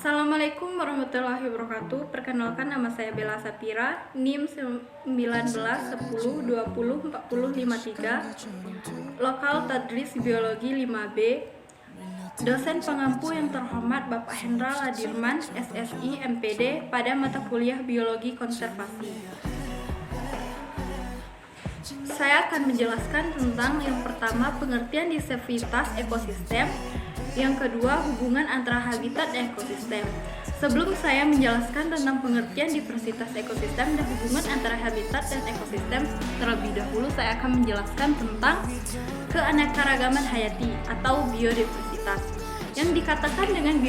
Assalamualaikum warahmatullahi wabarakatuh. Perkenalkan, nama saya Bella Sapira, NIM 1910204053, lokal Tadris Biologi 5B. Dosen pengampu yang terhormat Bapak Hendra Ladirman, SSI, MPD, pada mata kuliah Biologi Konservasi. Saya akan menjelaskan tentang yang pertama, pengertian diversitas ekosistem, yang kedua, hubungan antara habitat dan ekosistem. Sebelum saya menjelaskan tentang pengertian diversitas ekosistem dan hubungan antara habitat dan ekosistem, terlebih dahulu saya akan menjelaskan tentang keanekaragaman hayati atau biodiversitas. Yang dikatakan dengan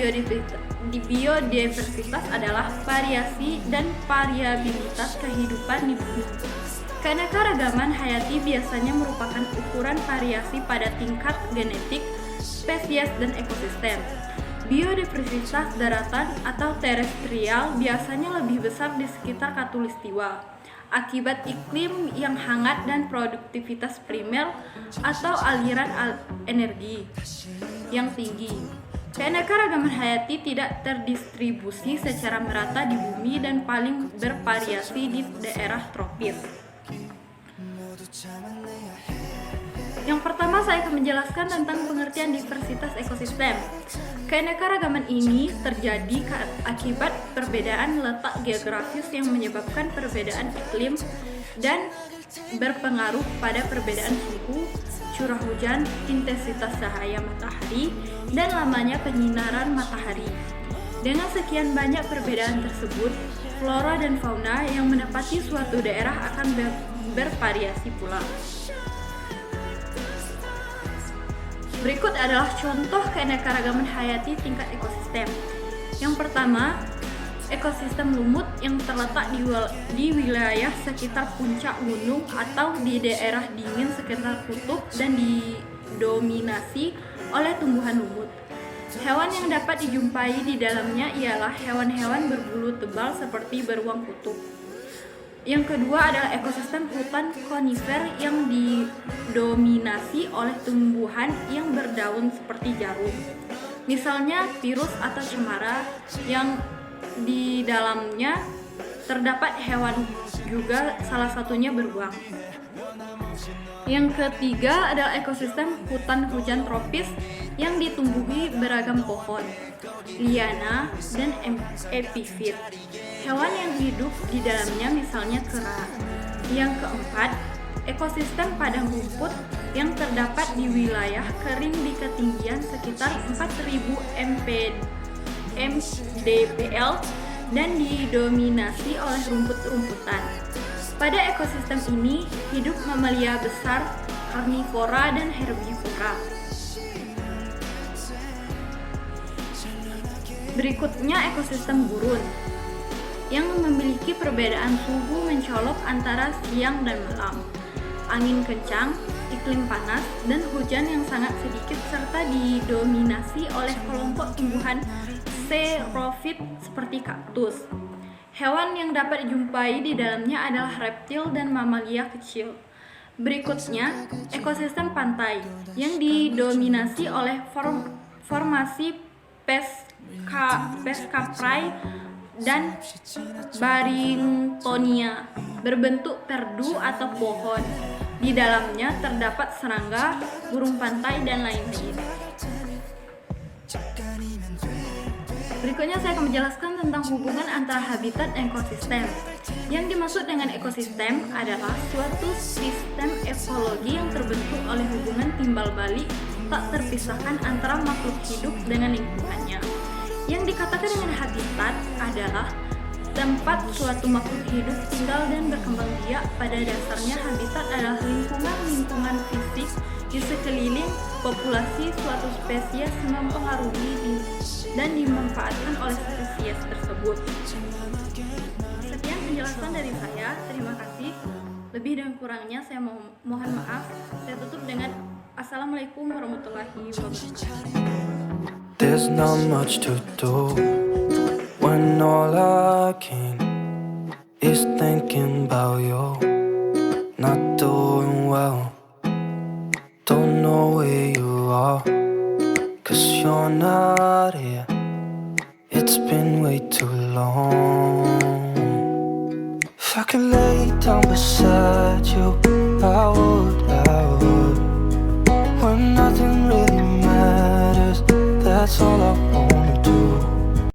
biodiversitas adalah variasi dan variabilitas kehidupan di bumi. Keanekaragaman hayati biasanya merupakan ukuran variasi pada tingkat genetik, spesies, dan ekosistem. Biodiversitas daratan atau terestrial biasanya lebih besar di sekitar khatulistiwa akibat iklim yang hangat dan produktivitas primer atau aliran energi yang tinggi. Keanekaragaman hayati tidak terdistribusi secara merata di bumi dan paling bervariasi di daerah tropis. Yang pertama, saya akan menjelaskan tentang pengertian diversitas ekosistem. Keanekaragaman ini terjadi akibat perbedaan letak geografis yang menyebabkan perbedaan iklim dan berpengaruh pada perbedaan suhu, curah hujan, intensitas cahaya matahari, dan lamanya penyinaran matahari. Dengan sekian banyak perbedaan tersebut, flora dan fauna yang menempati suatu daerah akan bervariasi pula. Berikut adalah contoh keanekaragaman hayati tingkat ekosistem. Yang pertama, ekosistem lumut yang terletak di wilayah sekitar puncak gunung atau di daerah dingin sekitar kutub dan didominasi oleh tumbuhan lumut. Hewan yang dapat dijumpai di dalamnya ialah hewan-hewan berbulu tebal seperti beruang kutub. Yang kedua adalah ekosistem hutan konifer yang didominasi oleh tumbuhan yang berdaun seperti jarum. Misalnya virus atau cemara yang di dalamnya terdapat hewan juga, salah satunya beruang. Yang ketiga adalah ekosistem hutan hujan tropis yang ditumbuhi beragam pohon, liana, dan epifit. Hewan yang hidup di dalamnya misalnya kera. Yang keempat, ekosistem padang rumput yang terdapat di wilayah kering di ketinggian sekitar 4000 mdpl dan didominasi oleh rumput-rumputan. Pada ekosistem ini hidup mamalia besar, karnivora, dan herbivora. Berikutnya ekosistem gurun yang memiliki perbedaan suhu mencolok antara siang dan malam, angin kencang, iklim panas, dan hujan yang sangat sedikit, serta didominasi oleh kelompok tumbuhan xerofit seperti kaktus. Hewan yang dapat dijumpai di dalamnya adalah reptil dan mamalia kecil. Berikutnya, ekosistem pantai yang didominasi oleh formasi Pescaprae dan Barringtonia berbentuk perdu atau pohon. Di dalamnya terdapat serangga, burung pantai, dan lain-lain. Berikutnya saya akan menjelaskan tentang hubungan antara habitat dan ekosistem. Yang dimaksud dengan ekosistem adalah suatu sistem ekologi yang terbentuk oleh hubungan timbal balik tak terpisahkan antara makhluk hidup dengan lingkungannya. Yang dikatakan dengan habitat adalah tempat suatu makhluk hidup tinggal dan berkembang biak. Pada dasarnya, habitat adalah lingkungan fisik di sekeliling populasi suatu spesies mempengaruhi dan dimanfaatkan oleh spesies tersebut. Sekian penjelasan dari saya. Terima kasih. Lebih dan kurangnya saya mohon maaf. Saya tutup dengan Assalamualaikum warahmatullahi wabarakatuh. There's not much to do when all I can is thinking about you. Not doing well, don't know where you are, 'cause you're not here. It's been been way too long. If I could lay down beside you, I would. When nothing really matters, that's all I want.